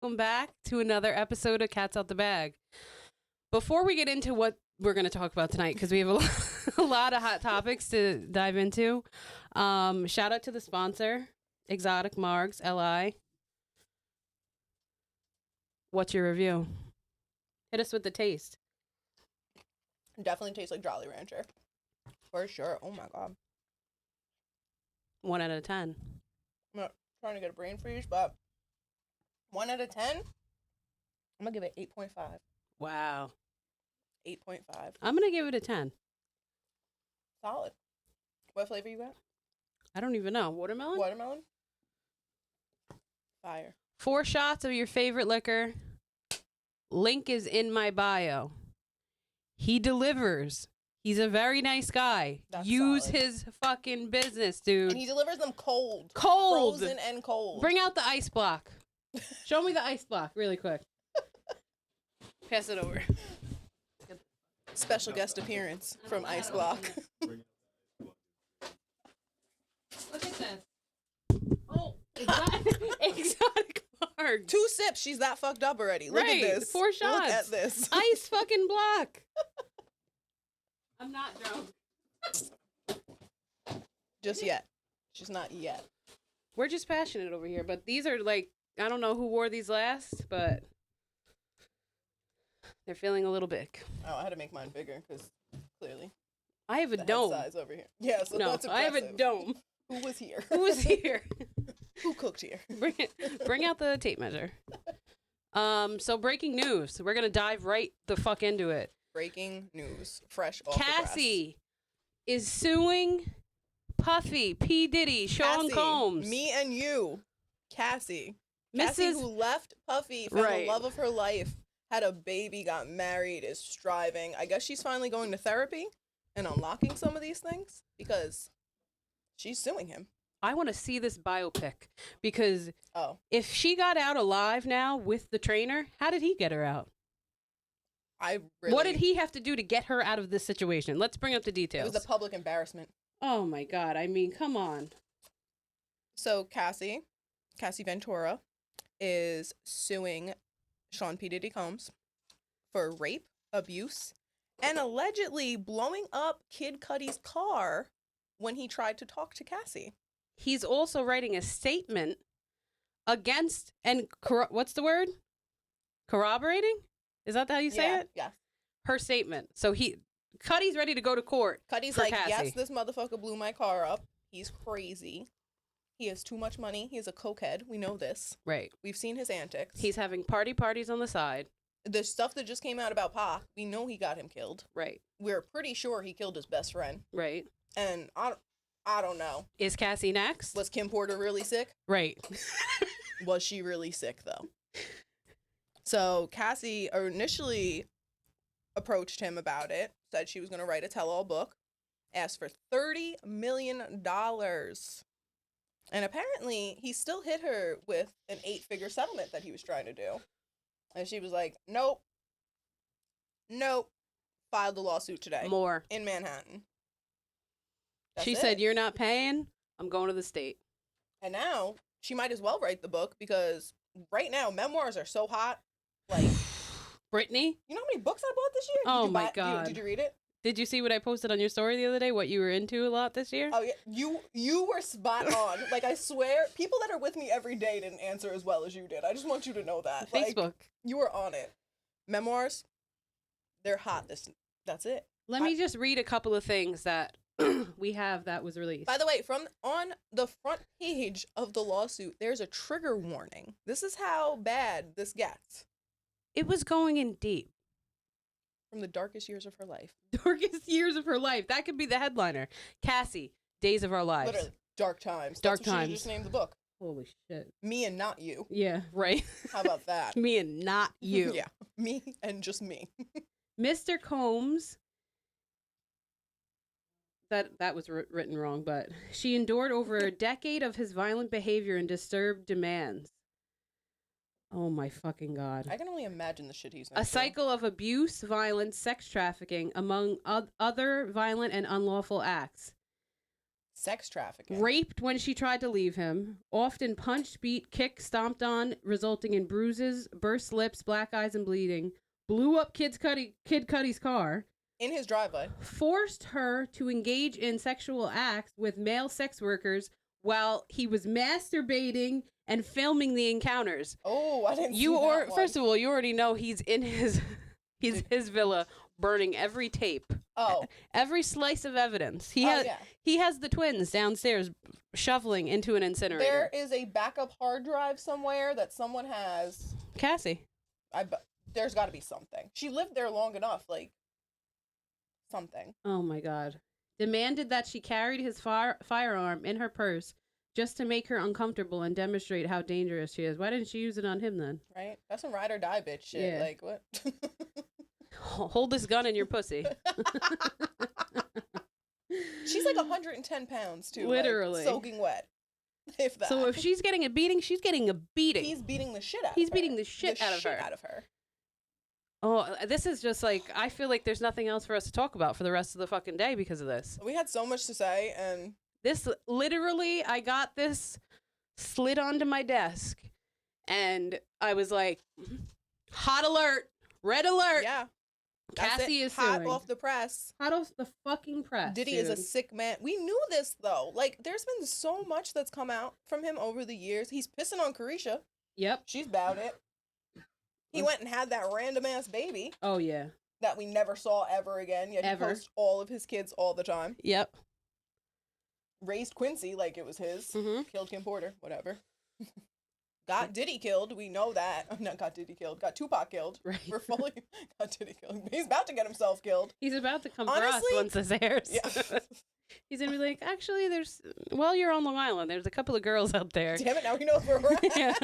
Welcome back to another episode of Cats Out the Bag. Before we get into what we're going to talk about tonight, because we have a lot of hot topics to dive into, shout out to the sponsor, Exotic Margs, LI. What's your review? Hit us with the taste. Definitely tastes like Jolly Rancher. For sure. Oh my god. 1 out of 10. I'm not trying to get a brain freeze, but 1 out of 10, I'm going to give it 8.5. Wow. 8.5. I'm going to give it a 10. Solid. What flavor you got? I don't even know. Watermelon? Watermelon? Fire. 4 shots of your favorite liquor. Link is in my bio. He delivers. He's a very nice guy. That's Use solid. his fucking business, dude. And he delivers them cold. Cold. Frozen and cold. Bring out the ice block. Show me the ice block really quick. Pass it over. Special guest appearance from Ice Block. Look at this. Oh, exotic marg. 2 sips. She's that fucked up already. Look Right, at this. 4 shots. Look at this. Ice fucking block. I'm not drunk. Just yet. She's not yet. We're just passionate over here, but these are like, I don't know who wore these last, but they're feeling a little big. Oh, I had to make mine bigger because clearly I have a the head dome. size over here. Yeah, so No, that's I have a impressive. dome. Who was here? Who was here? Who cooked here? Bring out the tape measure. So breaking news. We're gonna dive right the fuck into it. Breaking news. Fresh off the press. Cassie is suing Puffy, P. Diddy, Sean Cassie, Combs. me and you. Cassie. Cassie, Mrs. who left Puffy, found Right. the love of her life, had a baby, got married, is striving. I guess she's finally going to therapy and unlocking some of these things because she's suing him. I want to see this biopic because Oh. if she got out alive now with the trainer, how did he get her out? What did he have to do to get her out of this situation? Let's bring up the It details. was a public embarrassment. Oh my God. I mean, come on. So Cassie Ventura, is suing Sean P. Diddy Combs for rape, abuse, and allegedly blowing up Kid Cudi's car when he tried to talk to Cassie. He's also writing a statement against and what's the word? Corroborating? Is that how you say it? Yeah. Her statement. So Cudi's ready to go to court. Cudi's for like, Cassie. yes, this motherfucker blew my car up. He's crazy. He has too much money. He is a cokehead. We know this. Right. We've seen his antics. He's having parties on the side. The stuff that just came out about Pac, we know he got him killed. Right. We're pretty sure he killed his best friend. Right. And I don't know. Is Cassie next? Was Kim Porter really sick? Right. Was she really sick, though? So Cassie initially approached him about it, said she was going to write a tell-all book, asked for $30 million. And apparently, he still hit her with an 8-figure settlement that he was trying to do. And she was like, nope. Filed the lawsuit today. More. In Manhattan. She That's said, it. you're not paying. I'm going to the state. And now, she might as well write the book because right now, memoirs are so hot. Like, Brittany, you know how many books I bought this year? Oh Did you my buy- God. Did you read it? did you see what I posted on your story the other day? What you were into a lot this year? Oh yeah, you were spot on. Like I swear, people that are with me every day didn't answer as well as you did. I just want you to know that. Like, Facebook. you were on it. Memoirs, they're hot. That's it. Let me just read a couple of things that we have that was released. By the way, on the front page of the lawsuit, there's a trigger warning. This is how bad this gets. It was going in deep. From the darkest years of her life. Darkest years of her life. That could be the headliner. Cassie, Days of Our Lives. Literally, dark times. Dark That's what she times. just named the book. Holy shit. Me and not you. Yeah, right. How about that? Me and not you. Yeah, me and just me. Mr. Combs. That was written wrong, but she endured over a decade of his violent behavior and disturbed demands. Oh my fucking God. I can only imagine the shit he's A cycle of abuse, violence, sex trafficking, among other violent and unlawful acts. Sex trafficking. Raped when she tried to leave him. Often punched, beat, kicked, stomped on, resulting in bruises, burst lips, black eyes, and bleeding. Blew up Kid Cudi's car. In his driveway. Forced her to engage in sexual acts with male sex workers while he was masturbating and filming the encounters. Oh, I didn't see that one. First of all, you already know he's in his villa burning every tape. Oh. Every slice of evidence. He has the twins downstairs shoveling into an incinerator. There is a backup hard drive somewhere that someone has. Cassie. There's got to be something. She lived there long enough, like something. Oh my God. Demanded that she carried his firearm in her purse just to make her uncomfortable and demonstrate how dangerous she is. Why didn't she use it on him then? Right? That's some ride or die bitch shit. Yeah. Like, what? Hold this gun in your pussy. She's like 110 pounds, too. Literally. Like, soaking wet. If that. So if she's getting a beating, she's getting a beating. He's beating the shit out of her. He's beating the shit out of her. Oh, this is just like, I feel like there's nothing else for us to talk about for the rest of the fucking day because of this. We had so much to say, and... This, literally, I got this slid onto my desk, and I was like, hot alert, red alert. Yeah. Cassie is hot suing. off the press. Hot off the fucking press. Diddy is a sick man. We knew this, though. Like, there's been so much that's come out from him over the years. He's pissing on Carisha. Yep. She's about it. He went and had that random-ass baby. Oh, yeah. That we never saw ever again. Yet he posts all of his kids all the time. Yep. Raised Quincy like it was his. Mm-hmm. Killed Kim Porter. Whatever. Got Diddy killed. We know that. Not got Diddy killed. Got Tupac killed. Right. We're fully got Diddy killed. He's about to get himself killed. He's about to come for us once this airs. Yeah. He's going to be like, actually, you're on Long Island. There's a couple of girls out there. Damn it, now he knows where we're at. Yeah.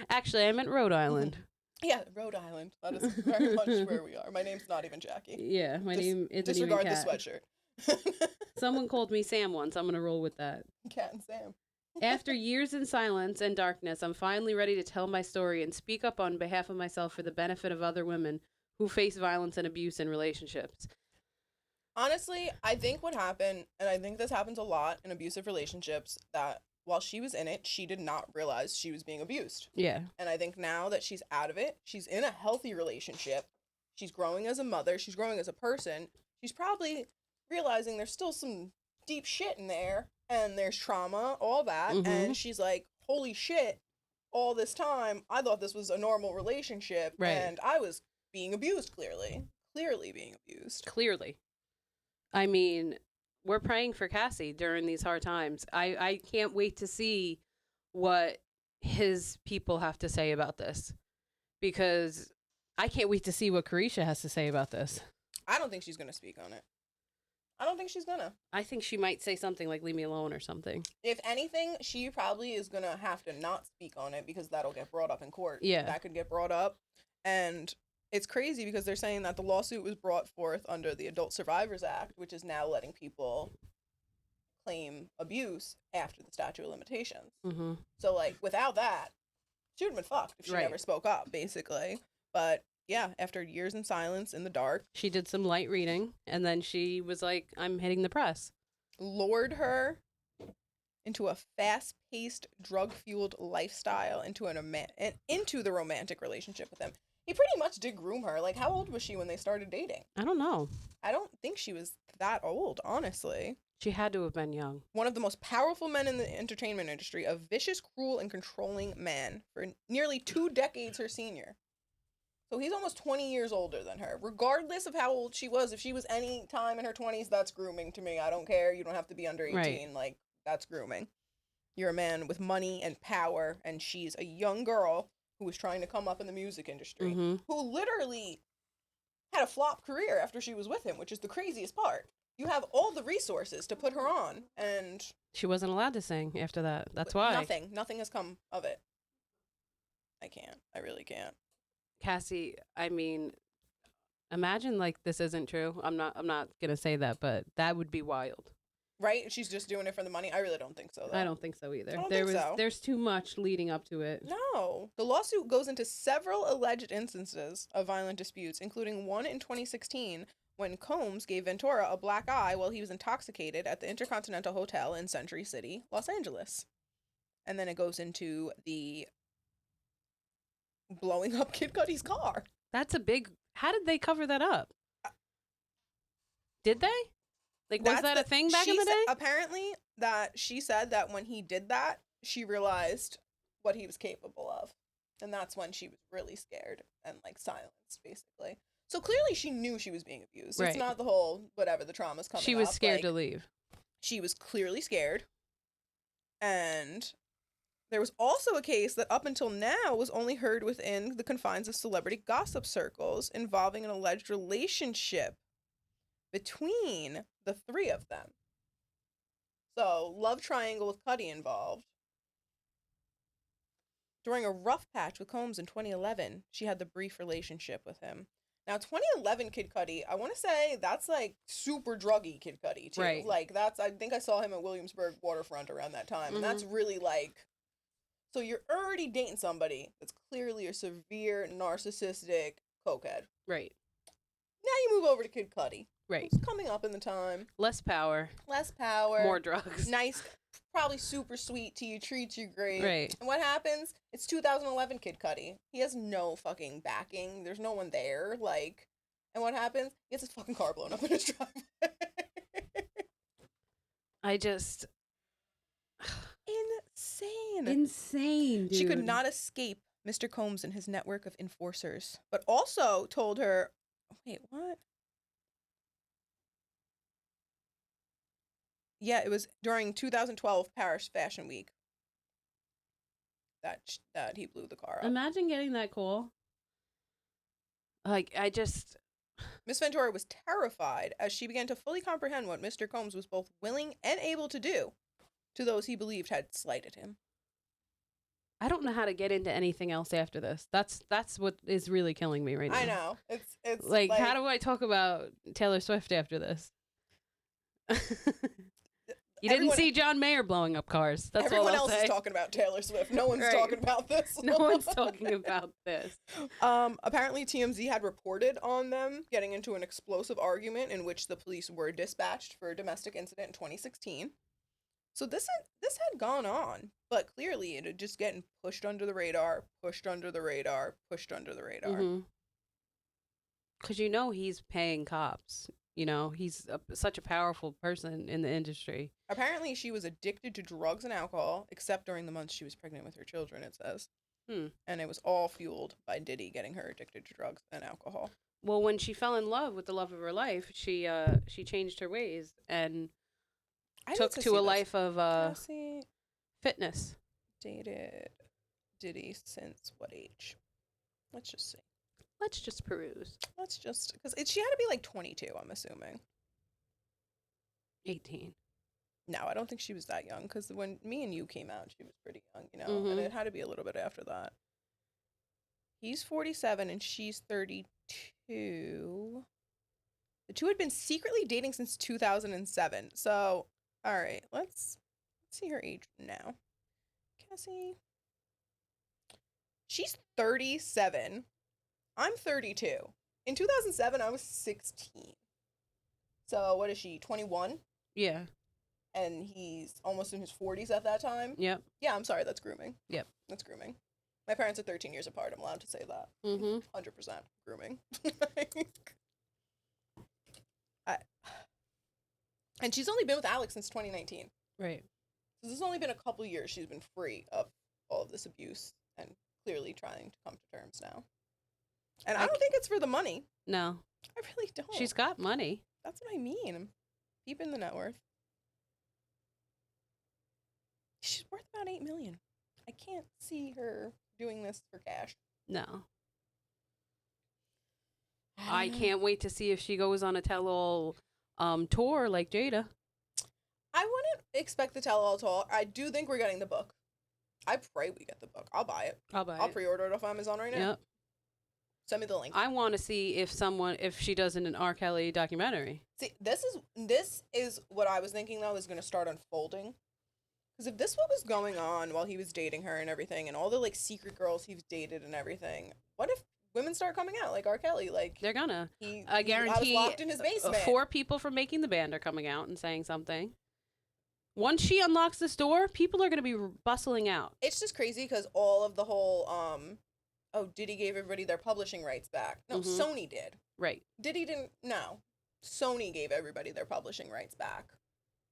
Actually, I meant Rhode Island. Yeah, Rhode Island. That is very much where we are. My name's not even Jackie. Yeah, my name isn't disregard even Kat. the sweatshirt. Someone called me Sam once. I'm going to roll with that. Cat and Sam. After years in silence and darkness, I'm finally ready to tell my story and speak up on behalf of myself for the benefit of other women who face violence and abuse in relationships. Honestly, I think what happened, and I think this happens a lot in abusive relationships, that while she was in it, she did not realize she was being abused. Yeah. And I think now that she's out of it, she's in a healthy relationship, she's growing as a mother, she's growing as a person, she's probably realizing there's still some deep shit in there, and there's trauma, all that, and she's like, holy shit, all this time, I thought this was a normal relationship, and I was being abused, clearly being abused. Clearly. I mean, we're praying for Cassie during these hard times. I can't wait to see what his people have to say about this, because I can't wait to see what Carisha has to say about this. I don't think she's going to speak on it. I don't think she's going to. I think she might say something like, leave me alone or something. If anything, she probably is going to have to not speak on it because that'll get brought up in court. Yeah. That could get brought up. And it's crazy because they're saying that the lawsuit was brought forth under the Adult Survivors Act, which is now letting people claim abuse after the statute of limitations. Mm-hmm. So, like, without that, she would have been fucked if she never spoke up, basically. But, yeah, after years in silence, in the dark. She did some light reading, and then she was like, I'm hitting the press. Lured her into a fast-paced, drug-fueled lifestyle, into the romantic relationship with him. He pretty much did groom her. Like, how old was she when they started dating? I don't know. I don't think she was that old, honestly. She had to have been young. One of the most powerful men in the entertainment industry, a vicious, cruel, and controlling man for nearly 2 decades her senior. So he's almost 20 years older than her. Regardless of how old she was, if she was any time in her 20s, that's grooming to me. I don't care. You don't have to be under 18. Right. Like, that's grooming. You're a man with money and power, and she's a young girl who was trying to come up in the music industry, who literally had a flop career after she was with him, which is the craziest part. You have all the resources to put her on, and she wasn't allowed to sing after that. That's why. Nothing has come of it. I can't. I really can't. Cassie, I mean, imagine like this isn't true. I'm not gonna say that, but that would be wild. Right? She's just doing it for the money? I really don't think so, though. I don't think so either. So. There's too much leading up to it. No. The lawsuit goes into several alleged instances of violent disputes, including one in 2016 when Combs gave Ventura a black eye while he was intoxicated at the Intercontinental Hotel in Century City, Los Angeles. And then it goes into the blowing up Kid Cudi's car. That's a big... How did they cover that up? Did they? Like, was that a thing back in the day? Apparently, that she said that when he did that, she realized what he was capable of. And that's when she was really scared and, like, silenced, basically. So clearly she knew she was being abused. Right. It's not the whole, whatever, the trauma's coming up. She was scared to leave. She was clearly scared. And there was also a case that up until now was only heard within the confines of celebrity gossip circles involving an alleged relationship between the three of them. So, love triangle with Cudi involved. During a rough patch with Combs in 2011, she had the brief relationship with him. Now, 2011 Kid Cudi, I want to say that's like super druggy Kid Cudi too. Right. Like I think I saw him at Williamsburg Waterfront around that time. And that's really like, so you're already dating somebody that's clearly a severe narcissistic cokehead. Right. Now you move over to Kid Cudi. Right. It's coming up in the time. Less power. More drugs. Nice, probably super sweet to you, treats you great. Right. And what happens? It's 2011 Kid Cudi. He has no fucking backing. There's no one there. Like, and what happens? He gets his fucking car blown up in his driveway. I just... Insane, dude. She could not escape Mr. Combs and his network of enforcers, but also told her, wait, what? Yeah, it was during 2012 Paris Fashion Week that he blew the car up. Imagine getting that call. Like, I just... Miss Ventura was terrified as she began to fully comprehend what Mr. Combs was both willing and able to do to those he believed had slighted him. I don't know how to get into anything else after this. That's what is really killing me right now. I know. It's like how do I talk about Taylor Swift after this? You didn't see John Mayer blowing up cars. That's all I'll say. Everyone else is talking about Taylor Swift. No one's talking about this. No one's talking about this. Apparently TMZ had reported on them getting into an explosive argument in which the police were dispatched for a domestic incident in 2016. So this had gone on, but clearly it had just getting pushed under the radar. Because he's paying cops. He's such a powerful person in the industry. Apparently she was addicted to drugs and alcohol, except during the months she was pregnant with her children, it says. And it was all fueled by Diddy getting her addicted to drugs and alcohol. Well, when she fell in love with the love of her life, she changed her ways and took to a life of fitness. Dated Diddy since what age? Let's just see. Let's just peruse. Because she had to be like 22, I'm assuming. 18. No, I don't think she was that young, because when Me and You came out, she was pretty young, and it had to be a little bit after that. He's 47 and she's 32. The two had been secretly dating since 2007. So, all right, let's see her age now. Cassie. She's 37. I'm 32. In 2007, I was 16. So, what is she, 21? Yeah. And he's almost in his 40s at that time? Yep. Yeah, I'm sorry, that's grooming. Yep. That's grooming. My parents are 13 years apart. I'm allowed to say that. 100% grooming. And she's only been with Alex since 2019. Right. So this has only been a couple years she's been free of all of this abuse and clearly trying to come to terms now. And I don't think it's for the money. No. I really don't. She's got money. That's what I mean. I'm deep in the net worth. She's worth about $8 million. I can't see her doing this for cash. No. I can't wait to see if she goes on a tell-all tour like Jada. I wouldn't expect the tell-all tour. I do think we're getting the book. I pray we get the book. I'll buy it. I'll pre-order it off Amazon right now. Yep. Send me the link. I want to see if she does an R. Kelly documentary. See, this is what I was thinking, though, is going to start unfolding. Because if this what was going on while he was dating her and everything, and all the, like, secret girls he's dated and everything, what if women start coming out, like R. Kelly. Like, They're gonna. he I guarantee was locked in his basement. 4 people from Making the Band are coming out and saying something. Once she unlocks this door, people are going to be bustling out. It's just crazy because all of the whole, Diddy gave everybody their publishing rights back. No, Sony did. Right. Diddy didn't, no. Sony gave everybody their publishing rights back.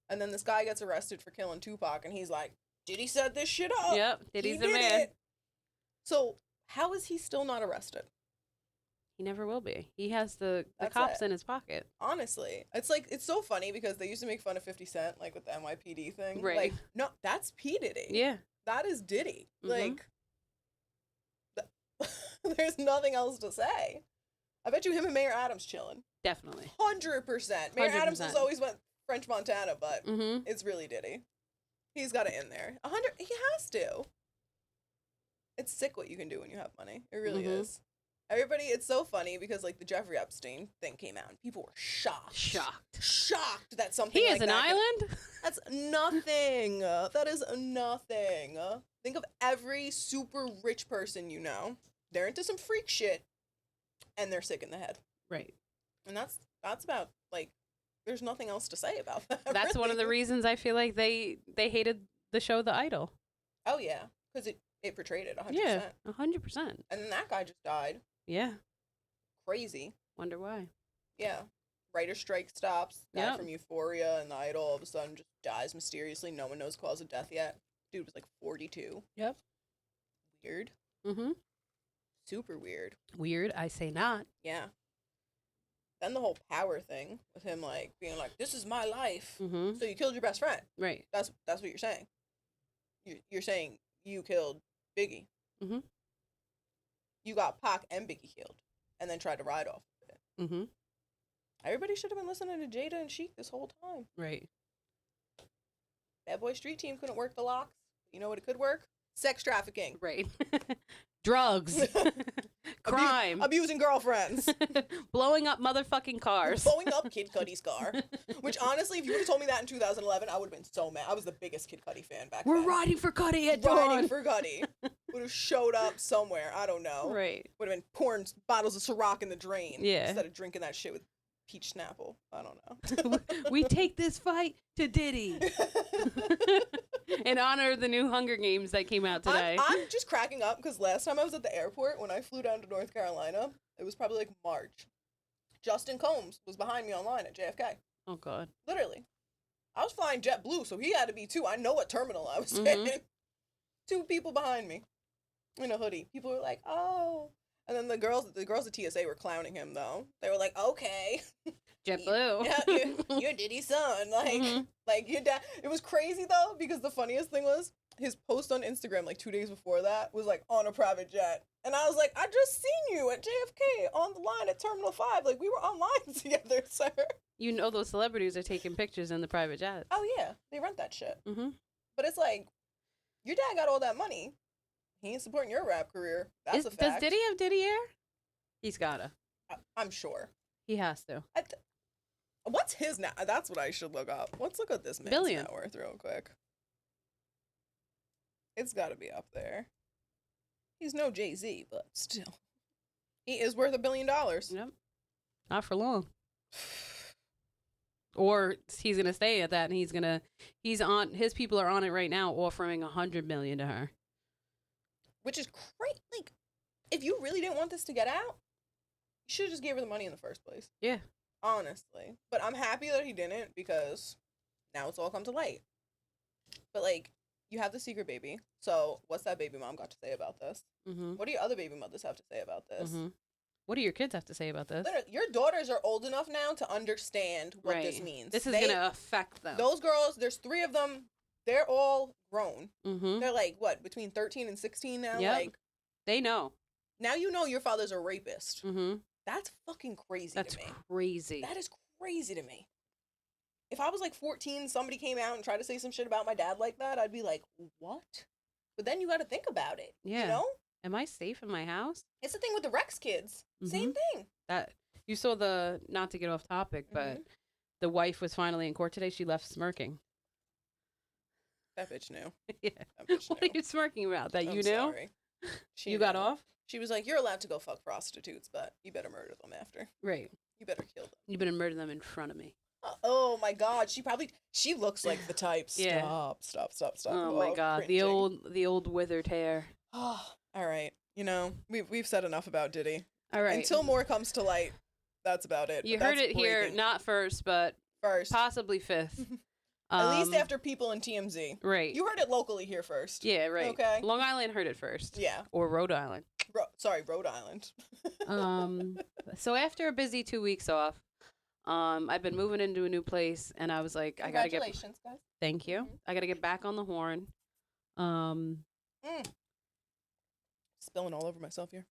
And then this guy gets arrested for killing Tupac, and he's like, Diddy set this shit up. Yep, Diddy's the man. It. So, how is he still not arrested? He never will be. He has the That's cops it. in his pocket. Honestly. It's like, it's so funny because they used to make fun of 50 Cent, like with the NYPD thing. Right. Like, no, that's P. Diddy. Yeah. That is Diddy. Mhm. Like, there's nothing else to say. I bet you him and Mayor Adams chilling. Definitely. 100%. Mayor Adams has 100%. always went French Montana, but Mm-hmm. it's really Diddy. He's got it in there. 100. He has to. It's sick what you can do when you have money. It really Mhm. is. Everybody, it's so funny because like the Jeffrey Epstein thing came out and people were shocked. Shocked that something He like has an that island? That's nothing. That is nothing. Think of every super rich person you know. They're into some freak shit and they're sick in the head. Right. And that's about, like, there's nothing else to say about that. That's one of the really. reasons I feel like they hated the show The Idol. Oh, yeah. Because it portrayed it 100%. Yeah, 100%. And then that guy just died. Yeah. Crazy. Wonder why. Yeah. Writer strike stops. Guy Yep. from Euphoria and The Idol all of a sudden just dies mysteriously. No one knows cause of death yet. Dude was like 42. Yep. Weird. Mm-hmm. Super weird. Weird, I say not. Yeah. Then the whole power thing with him, like, being like, this is my life. Mm-hmm. So you killed your best friend. Right. That's what you're saying. You're saying you killed Biggie. Mm-hmm. You got Pac and Biggie killed. And then tried to ride off of it. Mm-hmm. Everybody should have been listening to Jada and Sheik this whole time. Right. Bad Boy Street Team couldn't work the locks. You know what it could work? Sex trafficking. Right. Drugs. Crime. Abusing girlfriends. Blowing up motherfucking cars. Blowing up Kid Cudi's car. Which, honestly, if you would have told me that in 2011, I would have been so mad. I was the biggest Kid Cudi fan back then. We're riding for Cudi at dawn. Riding for Cudi. Would have showed up somewhere. I don't know. Right. Would have been pouring bottles of Ciroc in the drain. Yeah. Instead of drinking that shit with peach Snapple. I don't know. We take this fight to Diddy. In honor of the new Hunger Games that came out today. I'm just cracking up because last time I was at the airport, when I flew down to North Carolina, it was probably like March. Justin Combs was behind me online at JFK. Oh, God. Literally. I was flying JetBlue, so he had to be too. I know what terminal I was Mhm. in. 2 people behind me in a hoodie. People were like, oh. And then the girls at TSA were clowning him, though. They were like, okay. JetBlue. Yeah, you're Diddy's son. Like, Mhm. like your dad. It was crazy, though, because the funniest thing was his post on Instagram, like 2 days before that, was like on a private jet. And I was like, I just seen you at JFK on the line at Terminal 5. Like, we were online together, sir. You know those celebrities are taking pictures in the private jets. Oh, yeah. They rent that shit. Mm-hmm. But it's like, your dad got all that money. He ain't supporting your rap career. That's a fact. Does Diddy have Diddy Air? He's gotta. I'm sure. He has to. What's his net? That's what I should look up. Let's look at this man's Billion. net worth real quick. It's got to be up there. He's no Jay-Z, but still. He is worth $1 billion. Yep. Not for long. Or he's gonna stay at that, and his people are on it right now, offering $100 million to her. Which is great. Like, if you really didn't want this to get out, you should have just gave her the money in the first place. Yeah. Honestly. But I'm happy that he didn't because now it's all come to light. But, like, you have the secret baby. So what's that baby mom got to say about this? Mm-hmm. What do your other baby mothers have to say about this? Mm-hmm. What do your kids have to say about this? Literally, your daughters are old enough now to understand what this Right. means. This is gonna affect them. Those girls, there's 3 of them. They're all grown. Mm-hmm. They're like, what, between 13 and 16 now? Yep. Like, They know. now you know your father's a rapist. Mm-hmm. That's fucking crazy That's to me. crazy. That is crazy to me. If I was like 14, somebody came out and tried to say some shit about my dad like that, I'd be like, what? But then you got to think about it. Yeah. You know? Am I safe in my house? It's the thing with the Rex kids. Same thing. That you saw not to get off topic, but the wife was finally in court today. She left smirking. That bitch knew. Yeah. That bitch What knew. are you smirking about? That I'm you knew? sorry. You got off? She was like, you're allowed to go fuck prostitutes, but you better murder them after. Right. You better kill them. You better murder them in front of me. Oh my God. She looks like the type. Yeah. Stop. Oh my God. Cringing. The old withered hair. Oh, all right. You know, we've said enough about Diddy. All right. Until more comes to light, that's about it. You But heard that's it here, breaking. not first, but First. possibly fifth. At least after people in TMZ. Right. You heard it locally here first. Yeah, right. Okay. Long Island heard it first. Yeah. Or Rhode Island. Rhode Island. So after a busy 2 weeks off, I've been moving into a new place, and I was like, I gotta get. Congratulations, guys. Thank you. I gotta get back on the horn. Spilling all over myself here.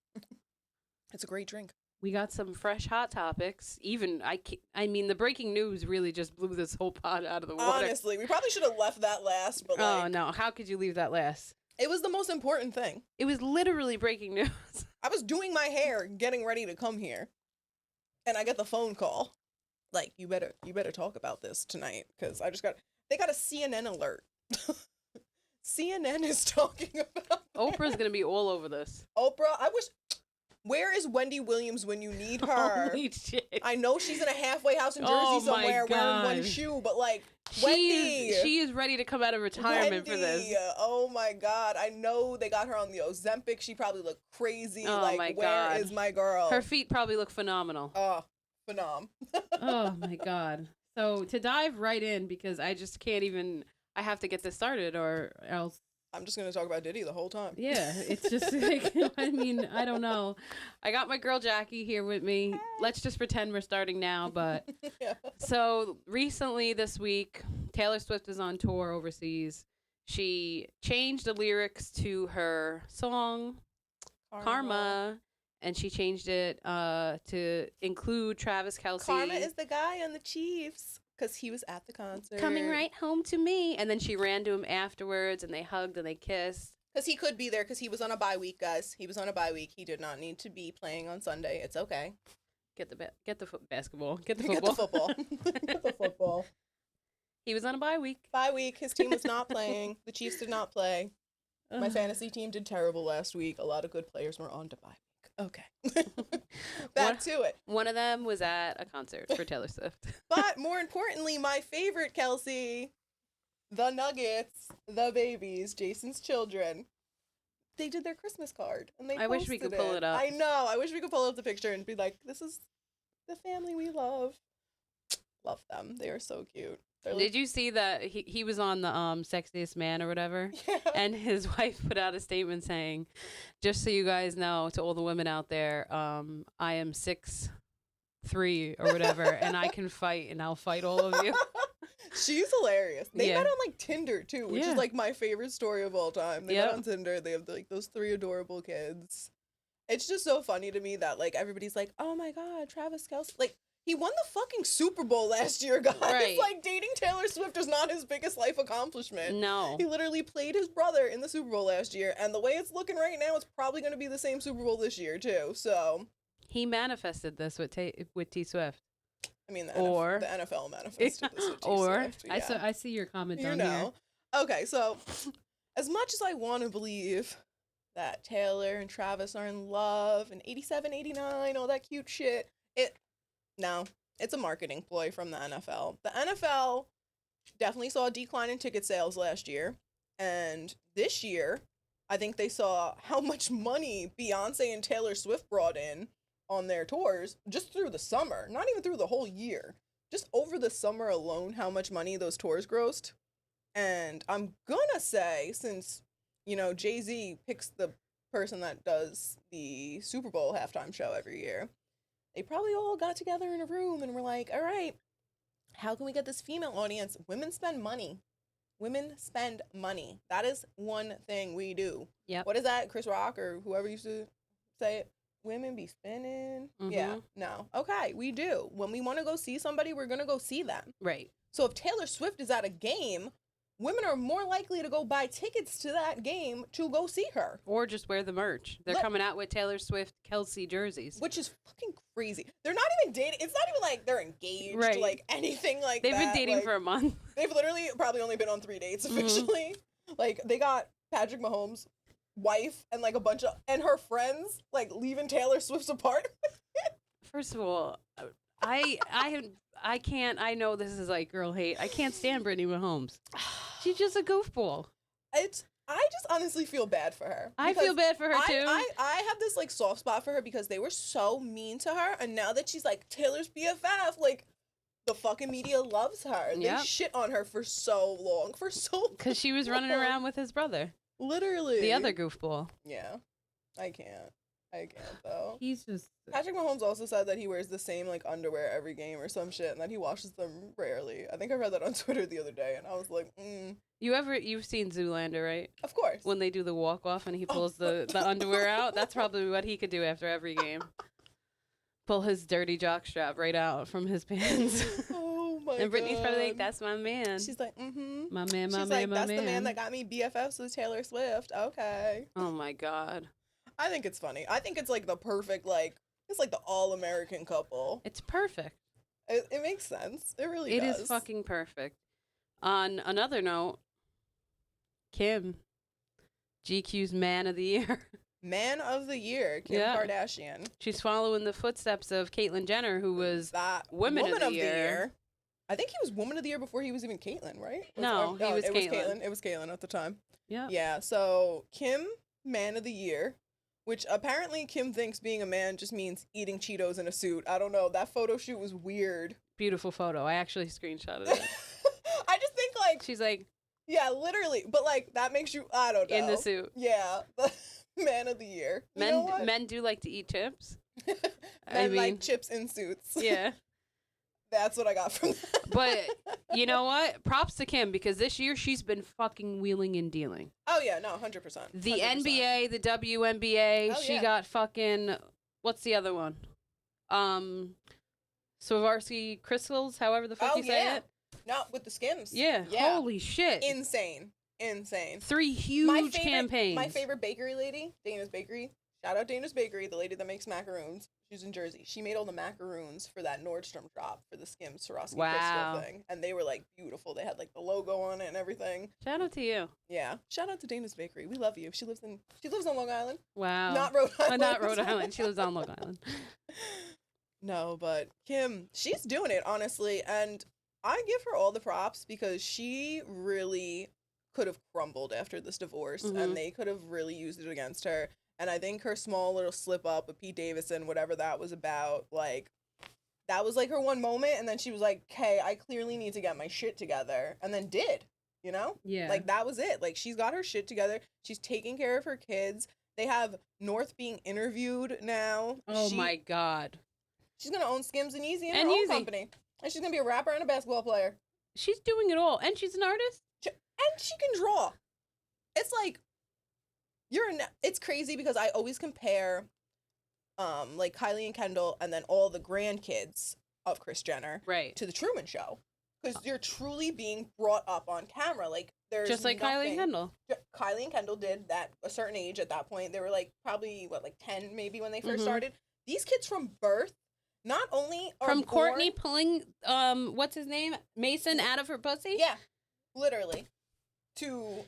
It's a great drink. We got some fresh hot topics. I mean, the breaking news really just blew this whole pod out of the water. Honestly, we probably should have left that last, but Oh no, how could you leave that last? it was the most important thing. It was literally breaking news. I was doing my hair, getting ready to come here, and I get the phone call. Like, you better talk about this tonight, because they got a CNN alert. CNN is talking about Oprah's gonna be all over this. Oprah. Where is Wendy Williams when you need her? Holy shit. I know she's in a halfway house in Jersey Oh my somewhere wearing one God. shoe, but like, Wendy. She is ready to come out of retirement for this. Wendy, oh my God. I know they got her on the Ozempic. She probably looked crazy. Oh like, my where God. is my girl? Her feet probably look phenomenal. Oh, phenom. Oh my God. So to dive right in, because I just can't even, I have to get this started or else. I'm just going to talk about Diddy the whole time. Yeah, it's just like, I mean, I don't know. I got my girl Jackie here with me. Let's just pretend we're starting now. But Yeah. so recently this week, Taylor Swift is on tour overseas. She changed the lyrics to her song Karma, and she changed it to include Travis Kelce. Karma is the guy on the Chiefs because he was at the concert. coming right home to me. And then she ran to him afterwards, and they hugged and they kissed. Because he could be there because he was on a bye week, guys. He was on a bye week. He did not need to be playing on Sunday. It's okay. Get the basketball. Get the Get football. the football. Get the football. He was on a bye week. Bye week. His team was not playing. The Chiefs did not play. My fantasy team did terrible last week. A lot of good players were on to bye week. Okay. Back to it. One of them was at a concert for Taylor Swift. But more importantly, my favorite, Kelsey, the Nuggets, the babies, Jason's children, they did their Christmas card. And they I wish we could posted pull it up. I know. I wish we could pull up the picture and be like, this is the family we love. Love them. They are so cute. Did you see that he was on the Sexiest Man or whatever? Yeah. And his wife put out a statement saying, just so you guys know, to all the women out there, I am 6'3" or whatever, and I can fight, and I'll fight all of you. She's hilarious. They Yeah. met on like Tinder too, which Yeah. is like my favorite story of all time. They Yep. met on Tinder. They have like those 3 adorable kids. It's just so funny to me that like everybody's like, oh my God, Travis Kelce. Like, he won the fucking Super Bowl last year, guys. Right. Like, dating Taylor Swift is not his biggest life accomplishment. No. He literally played his brother in the Super Bowl last year, and the way it's looking right now, it's probably going to be the same Super Bowl this year, too. So, He manifested this with T Swift. I mean, the NFL manifested this with T Or Swift. Yeah. I see your comment You down know. Okay, so as much as I want to believe that Taylor and Travis are in love and 87, 89, all that cute shit, it's a marketing ploy from the NFL. The NFL definitely saw a decline in ticket sales last year, and this year, I think they saw how much money Beyonce and Taylor Swift brought in on their tours just through the summer, not even through the whole year. Just over the summer alone, how much money those tours grossed. And I'm gonna say, since, you know, Jay-Z picks the person that does the Super Bowl halftime show every year, they probably all got together in a room and were like, all right, how can we get this female audience? Women spend money. Women spend money. That is one thing we do. Yep. What is that? Chris Rock or whoever used to say it? Women be spending. Mhm. Yeah. No. Okay, we do. When we want to go see somebody, we're going to go see them. Right. So if Taylor Swift is at a game, women are more likely to go buy tickets to that game to go see her. Or just wear the merch. They're coming out with Taylor Swift Kelce jerseys. Which is fucking crazy. They're not even dating. It's not even like they're engaged, Right. like anything like They've that. been dating Like, for a month. They've literally probably only been on 3 dates officially. Like, they got Patrick Mahomes wife and like a bunch of and her friends like leaving Taylor Swift's apartment. First of all, I can't. I know this is like girl hate. I can't stand Brittany Mahomes. She's just a goofball. I just honestly feel bad for her. I feel bad for her too. I have this like soft spot for her because they were so mean to her, and now that she's like Taylor's BFF, like the fucking media loves her. Yep. They shit on her for so long, because she was running around with his brother, literally the other goofball. Yeah, I can't though. He's just Patrick Mahomes also said that he wears the same like underwear every game or some shit, and that he washes them rarely. I think I read that on Twitter the other day, and I was like, You've seen Zoolander, right? Of course. When they do the walk off and he pulls the underwear out, that's probably what he could do after every game. Pull his dirty jockstrap right out from his pants. Oh my god. And Brittany's probably like, "That's my man." She's like, my man, my She's man, like, my that's man. the man that got me BFFs with Taylor Swift. Okay. Oh my god. I think it's funny. I think it's like the perfect like it's like the all-American couple. It's perfect. It makes sense. It really does. It is fucking perfect. On another note, Kim, GQ's Man of the Year. Man of the Year, Kim Kardashian. She's following the footsteps of Caitlyn Jenner, who was that Woman of the Year. I think he was Woman of the Year before he was even Caitlyn, right? He was Caitlyn. It was Caitlyn at the time. Yeah. Yeah, so Kim, Man of the Year, which apparently Kim thinks being a man just means eating Cheetos in a suit. I don't know. That photo shoot was weird. Beautiful photo. I actually screenshotted it. I just think like... She's like... Yeah, literally. But like, that makes you... I don't know. In the suit. Yeah. Man of the Year. Men do like to eat chips. Men like chips in suits. Yeah. That's what I got from that. But you know what? Props to Kim, because this year she's been fucking wheeling and dealing. Oh yeah, no, 100%. The NBA, the WNBA, she got fucking... What's the other one? Swarovski crystals, however the fuck you say it. No, with the Skims. Yeah. Holy shit. Insane. 3 huge campaigns. My favorite bakery lady, Dana's Bakery. Shout out Dana's Bakery, the lady that makes macaroons. She's in Jersey. She made all the macaroons for that Nordstrom shop for the Skims Swarovski crystal thing. And they were like beautiful. They had like the logo on it and everything. Shout out to you. Yeah. Shout out to Dana's Bakery. We love you. She lives on Long Island. Wow. Not Rhode Island. Not Rhode Island. She lives on Long Island. No, but Kim, she's doing it, honestly. And I give her all the props because she really could have crumbled after this divorce, and they could have really used it against her. And I think her small little slip up with Pete Davidson, whatever that was about, like, that was like her one moment. And then she was like, "Okay, I clearly need to get my shit together," and then did, you know? Yeah. Like, that was it. Like, she's got her shit together. She's taking care of her kids. They have North being interviewed now. Oh my god. She's gonna own Skims and Yeezy and her own company, and she's gonna be a rapper and a basketball player. She's doing it all, and she's an artist. And she can draw. It's like, it's crazy because I always compare, like Kylie and Kendall and then all the grandkids of Kris Jenner to the Truman Show. Because you're truly being brought up on camera. Like, there's just like Kylie and Kendall. Kylie and Kendall did that a certain age at that point. They were like probably, 10 maybe when they first started. These kids from birth, not only are from Courtney pulling, what's his name? Mason out of her pussy? Yeah, literally. To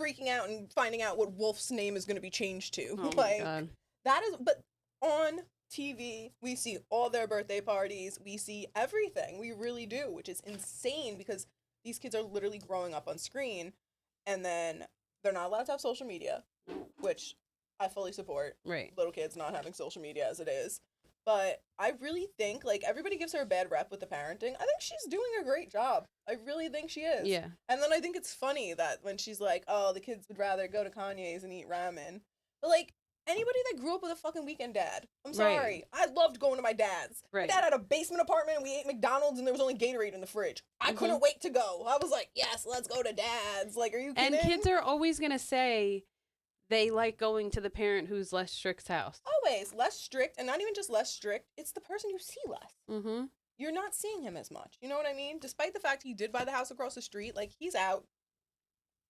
freaking out and finding out what Wolf's name is going to be changed to. Oh my God. That is, but on TV, we see all their birthday parties. We see everything. We really do, which is insane because these kids are literally growing up on screen, and then they're not allowed to have social media, which I fully support. Right. Little kids not having social media as it is. But I really think, like, everybody gives her a bad rep with the parenting. I think she's doing a great job. I really think she is. Yeah. And then I think it's funny that when she's like, oh, the kids would rather go to Kanye's and eat ramen. But, like, anybody that grew up with a fucking weekend dad, I'm sorry. Right. I loved going to my dad's. Right. My dad had a basement apartment, and we ate McDonald's, and there was only Gatorade in the fridge. I couldn't wait to go. I was like, yes, let's go to dad's. Like, are you kidding? And kids are always going to say they like going to the parent who's less strict's house. Always. Less strict, and not even just less strict. It's the person you see less. Mm-hmm. You're not seeing him as much. You know what I mean? Despite the fact he did buy the house across the street, like, he's out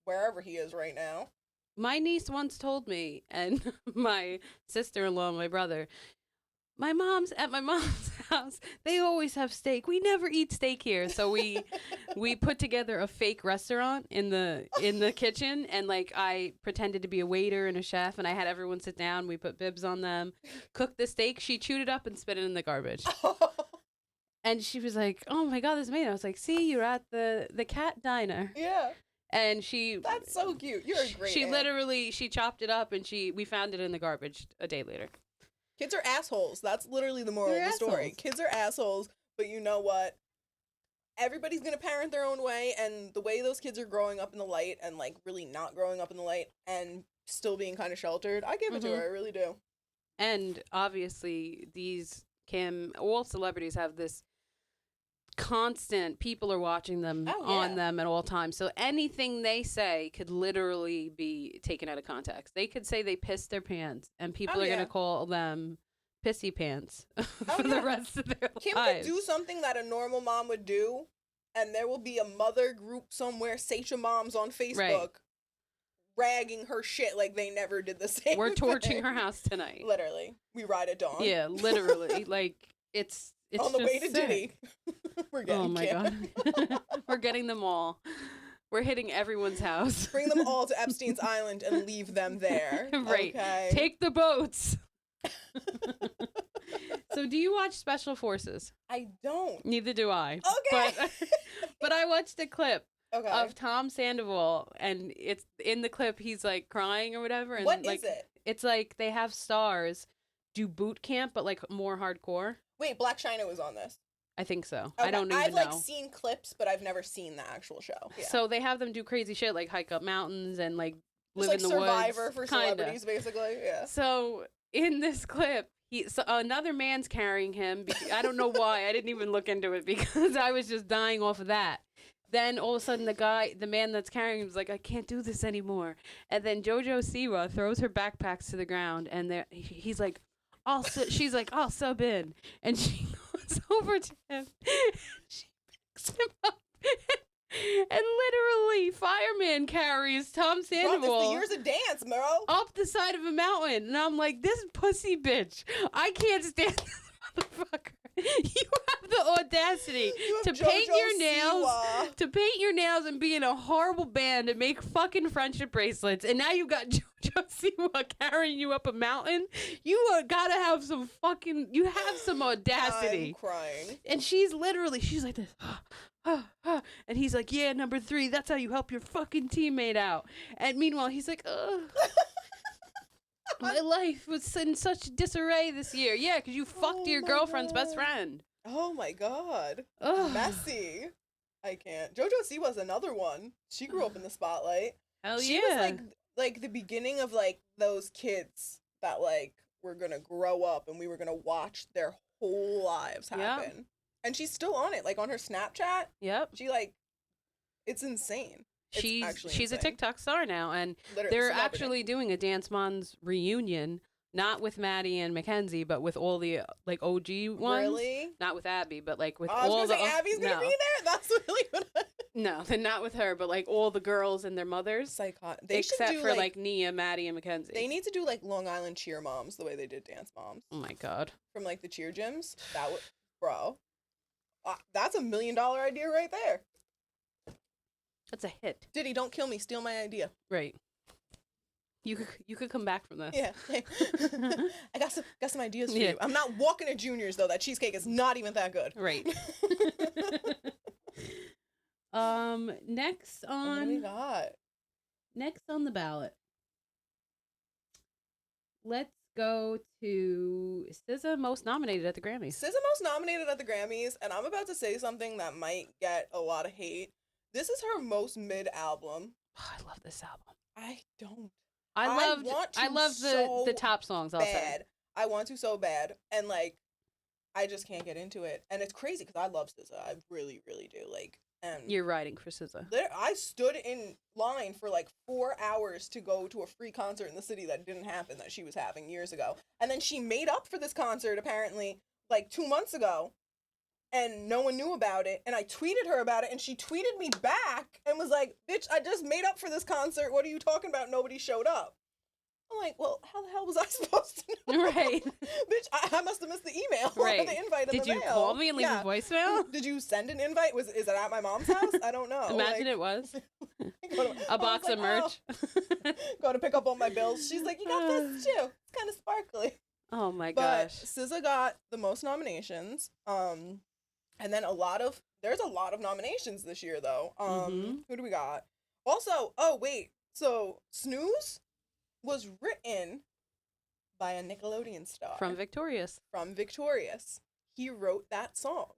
wherever he is right now. My niece once told me, and my sister-in-law, my brother, at my mom's house, they always have steak. We never eat steak here. So we put together a fake restaurant in the kitchen, and like I pretended to be a waiter and a chef, and I had everyone sit down. We put bibs on them, cooked the steak. She chewed it up and spit it in the garbage. And she was like, "Oh my God, this is amazing." I was like, "See, you're at the cat diner." Yeah. And that's so cute. You're a great She aunt. literally, she chopped it up and we found it in the garbage a day later. Kids are assholes. That's literally the moral of the story. Kids are assholes, but you know what? Everybody's going to parent their own way, and the way those kids are growing up in the light and, like, really not growing up in the light and still being kind of sheltered, I give it to her. I really do. And obviously, all celebrities have this constant, people are watching them on them at all times. So anything they say could literally be taken out of context. They could say they pissed their pants, and people are going to call them pissy pants for the rest of their Kim lives. could do something that a normal mom would do, and there will be a mother group somewhere, Seisha Moms on Facebook, ragging her shit like they never did the same We're torching thing. her house tonight. Literally. We ride at dawn. Yeah, literally. Like, it's on the just way to sick. Diddy. We're getting Oh my Kim. God. We're getting them all. We're hitting everyone's house. Bring them all to Epstein's Island and leave them there. Right. Okay. Take the boats. So do you watch Special Forces? I don't. Neither do I. Okay. But I watched a clip Okay. of Tom Sandoval, and it's in the clip he's like crying or whatever. And What like, is it? It's like they have stars do boot camp, but like more hardcore. Wait, Black China was on this. I think so. Okay. I don't even I've know. like seen clips, but I've never seen the actual show. Yeah. So they have them do crazy shit like hike up mountains and like It's live like in the Survivor woods. for Kinda. celebrities, basically. Yeah. So in this clip, another man's carrying him. I don't know why. I didn't even look into it because I was just dying off of that. Then all of a sudden the man that's carrying him is like, I can't do this anymore. And then JoJo Siwa throws her backpacks to the ground, and he's like, she's like, I'll sub in. And she goes over to him. She picks him up. And literally, fireman carries Tom Sandoval. Bro, it's the years of dance, bro. Up the side of a mountain. And I'm like, this pussy bitch. I can't stand this motherfucker. You have the audacity to paint your nails, and be in a horrible band and make fucking friendship bracelets. And now you got JoJo Siwa carrying you up a mountain. You gotta have some audacity. I'm crying. And she's like this. And he's like, yeah, number 3, that's how you help your fucking teammate out. And meanwhile, he's like, ugh. My life was in such disarray this year. Yeah, because you fucked your girlfriend's best friend. Oh my God. Ugh. Messy. I can't. JoJo Siwa's another one. She grew up in the spotlight. Hell She was like the beginning of like those kids that like were gonna grow up and we were gonna watch their whole lives happen. Yep. And she's still on it. Like on her Snapchat. Yep. She like, it's insane. She's insane. a TikTok star now, and Literally, they're celebrity. actually doing a Dance Moms reunion, not with Maddie and Mackenzie, but with all the like OG ones. Really? Not with Abby, but like with I was all gonna the say Abby's gonna be there. That's really what. No, they're not with her, but like all the girls and their mothers. Psychotic. They except should do, for like Nia, Maddie, and Mackenzie. They need to do like Long Island cheer moms the way they did Dance Moms Oh my God. from like the cheer gyms. That would, bro. That's $1 million idea right there. That's a hit. Diddy, don't kill me. Steal my idea. Right. You could come back from this. Yeah. I got some ideas for Yeah. you. I'm not walking to Junior's though. That cheesecake is not even that good. Right. Next What do we got? Next on the ballot. Let's go to SZA most nominated at the Grammys. SZA most nominated at the Grammys, and I'm about to say something that might get a lot of hate. This is her most mid album. Oh, I love this album. I don't. I love the top songs. I'll say. Bad. I want to so bad, and like, I just can't get into it, and it's crazy because I love SZA. I really, really do. Like, and You're riding for SZA. I stood in line for like 4 hours to go to a free concert in the city that didn't happen that she was having years ago, and then she made up for this concert apparently like 2 months ago. And no one knew about it. And I tweeted her about it. And she tweeted me back and was like, bitch, I just made up for this concert. What are you talking about? Nobody showed up. I'm like, well, how the hell was I supposed to know? Right. Bitch, I must have missed the email Right. or the invite in Did the you mail. call me and leave a voicemail? Did you send an invite? Is it at my mom's house? I don't know. Imagine it was. I A box was of like, merch. oh, go to pick up all my bills. She's like, you got this too. It's kind of sparkly. Oh my But gosh. SZA got the most nominations. And then there's a lot of nominations this year though. Who do we got? Also, oh wait, so Snooze was written by a Nickelodeon star From Victorious. From Victorious. He wrote that song,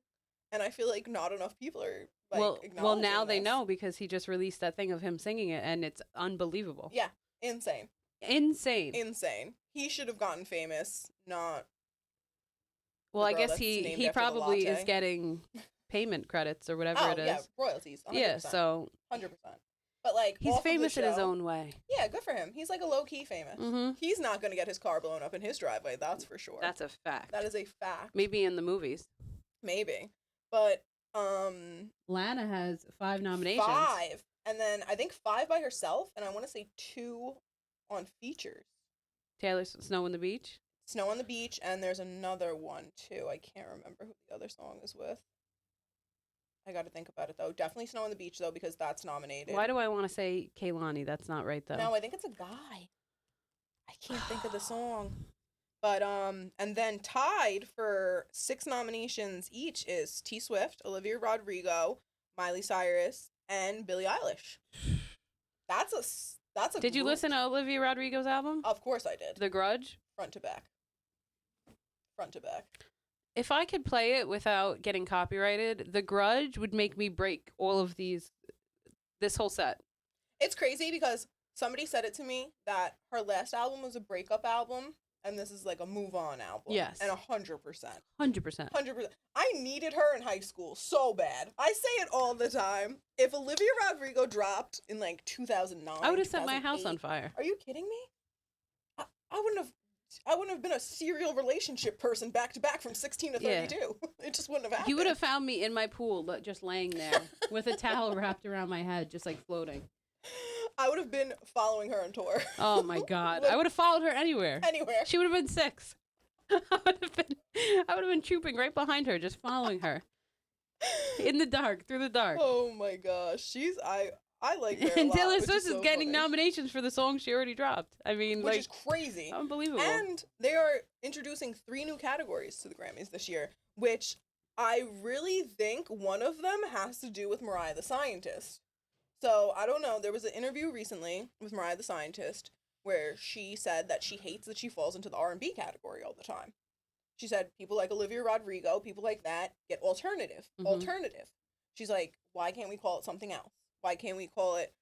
and I feel like not enough people are like well, now they this. know because he just released that thing of him singing it, and it's unbelievable. Yeah, insane. He should have gotten famous, not. Well, I guess he probably is getting payment credits or whatever it is. Yeah, royalties. 100%, yeah, so 100%. But like he's famous in his own way. Yeah, good for him. He's like a low key famous. Mm-hmm. He's not gonna get his car blown up in his driveway. That's for sure. That's a fact. That is a fact. Maybe in the movies. Maybe, but Lana has 5 nominations. 5, and then I think 5 by herself, and I want to say 2 on features. Taylor's Snow on the Beach. Snow on the Beach, and there's another one too. I can't remember who the other song is with. I got to think about it though. Definitely Snow on the Beach though, because that's nominated. Why do I want to say Kehlani? That's not right though. No, I think it's a guy. I can't think of the song. But and then tied for 6 nominations each is T Swift, Olivia Rodrigo, Miley Cyrus, and Billie Eilish. That's a. Did you listen to Olivia Rodrigo's album? Of course I did. The Grudge? Front to back. Front to back. If I could play it without getting copyrighted, The Grudge would make me break all of this whole set. It's crazy because somebody said it to me that her last album was a breakup album, and this is like a move on album. Yes. And 100%. 100%. 100%. I needed her in high school so bad. I say it all the time. If Olivia Rodrigo dropped in like 2009, I would have set my house on fire. Are you kidding me? I wouldn't have been a serial relationship person back to back from 16 to 32. Yeah. It just wouldn't have happened. You would have found me in my pool, just laying there with a towel wrapped around my head, just like floating. I would have been following her on tour. Oh my God. I would have followed her anywhere. Anywhere. She would have been 6. I would have been trooping right behind her, just following her. In the dark, through the dark. Oh my gosh. I like her a and lot, Taylor Swift is so getting funny. nominations for the song she already dropped. I mean, which is crazy. Unbelievable. And they are introducing 3 new categories to the Grammys this year, which I really think one of them has to do with Mariah the Scientist. So, I don't know, there was an interview recently with Mariah the Scientist where she said that she hates that she falls into the R&B category all the time. She said people like Olivia Rodrigo, people like that, get alternative. Mm-hmm. Alternative. She's like, why can't we call it something else? Why can't we call it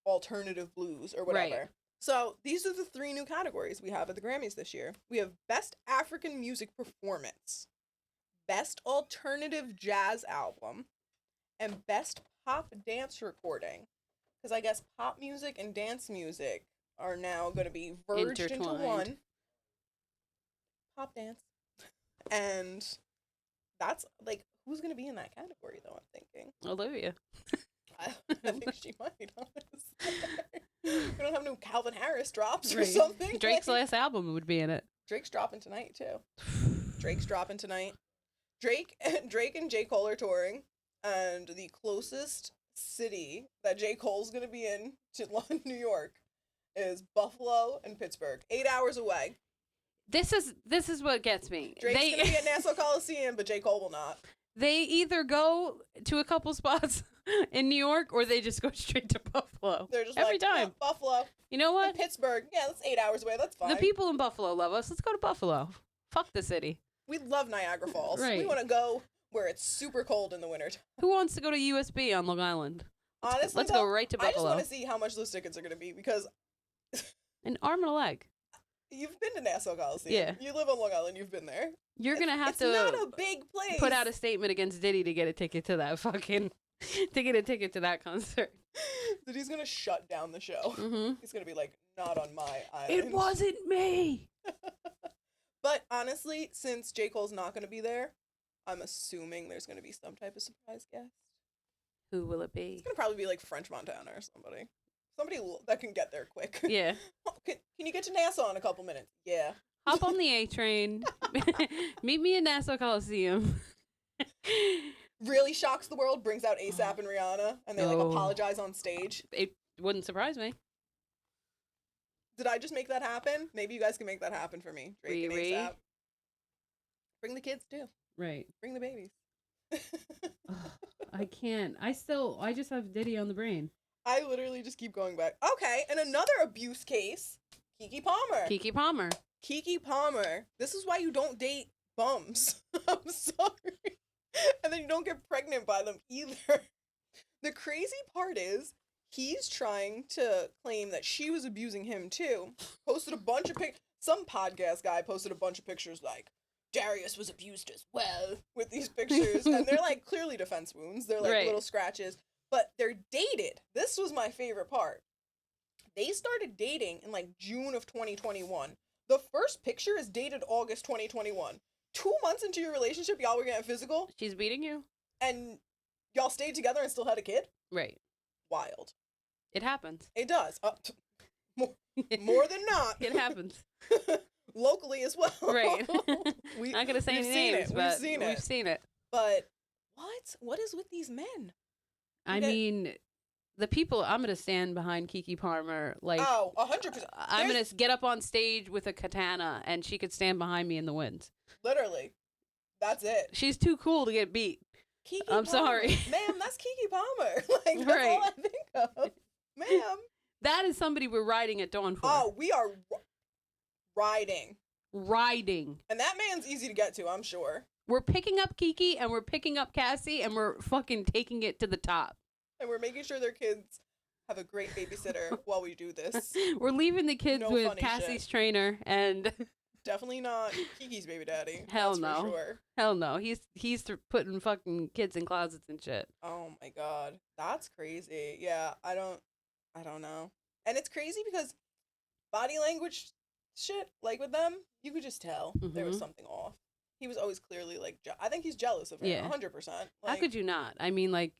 alternative blues or whatever? Right. So these are the 3 new categories we have at the Grammys this year. We have Best African Music Performance, Best Alternative Jazz Album, and Best Pop Dance Recording. Because I guess pop music and dance music are now going to be merged into one. Pop dance. And that's, like, who's going to be in that category, though, I'm thinking? Olivia. I think she might, honestly. We don't have no Calvin Harris drops or right. something. Drake's last album would be in it. Drake's dropping tonight, too. Drake's dropping tonight. Drake and J. Cole are touring, and the closest city that J. Cole's going to be in to New York is Buffalo and Pittsburgh. 8 hours away. This is what gets me. Drake's going to be at Nassau Coliseum, but J. Cole will not. They either go to a couple spots in New York or they just go straight to Buffalo. They're just every time. Yeah, Buffalo. You know what? And Pittsburgh. Yeah, that's 8 hours away. That's fine. The people in Buffalo love us. Let's go to Buffalo. Fuck the city. We love Niagara Falls. Right. We want to go where it's super cold in the winter. Who wants to go to USB on Long Island? Honestly, let's go right to Buffalo. I just want to see how much those tickets are going to be because an arm and a leg. You've been to Nassau Coliseum. Yeah. You live on Long Island. You've been there. You're going to have to... It's not a big place. Put out a statement against Diddy to get a ticket to that fucking... to get a ticket to that concert. Diddy's going to shut down the show. Mm-hmm. He's going to be like, not on my island. It wasn't me! But honestly, since J. Cole's not going to be there, I'm assuming there's going to be some type of surprise guest. Who will it be? It's going to probably be like French Montana or somebody. Somebody that can get there quick. Yeah. Can you get to Nassau in a couple minutes? Yeah. Hop on the A train. Meet me in Nassau Coliseum. Really shocks the world, brings out ASAP and Rihanna, and they like apologize on stage. It wouldn't surprise me. Did I just make that happen? Maybe you guys can make that happen for me. Drake and ASAP. Bring the kids too. Right. Bring the babies. I can't. I just have Diddy on the brain. I literally just keep going back. Okay, and another abuse case. Keke Palmer. Keke Palmer. Keke Palmer. This is why you don't date bums. I'm sorry. And then you don't get pregnant by them either. The crazy part is, he's trying to claim that she was abusing him too. Posted a bunch of some podcast guy posted a bunch of pictures like, Darius was abused as well, with these pictures. And they're like clearly defense wounds. They're like little scratches. But they're dated. This was my favorite part. They started dating in like June of 2021. The first picture is dated August 2021. 2 months into your relationship, y'all were getting physical. She's beating you. And y'all stayed together and still had a kid? Right. Wild. It happens. It does. More than not. It happens. Locally as well. Right. Not going to say any names, but we've seen it. But what is with these men? I mean, the people, I'm going to stand behind Keke Palmer. Like, 100%. I'm going to get up on stage with a katana and she could stand behind me in the wind. Literally. That's it. She's too cool to get beat. Keke I'm Palmer. sorry. Ma'am, that's Keke Palmer. Like, that's all I think of. Ma'am. That is somebody we're riding at dawn for. Oh, we are riding. Riding. And that man's easy to get to, I'm sure. We're picking up Keke and we're picking up Cassie and we're fucking taking it to the top. And we're making sure their kids have a great babysitter while we do this. We're leaving the kids with Cassie's trainer and... Definitely not Kiki's baby daddy. Hell no. For sure. Hell no. He's putting fucking kids in closets and shit. Oh my god. That's crazy. Yeah, I don't know. And it's crazy because body language shit, like with them, you could just tell there was something off. He was always clearly like, I think he's jealous of her, 100%. Like, how could you not? I mean, like...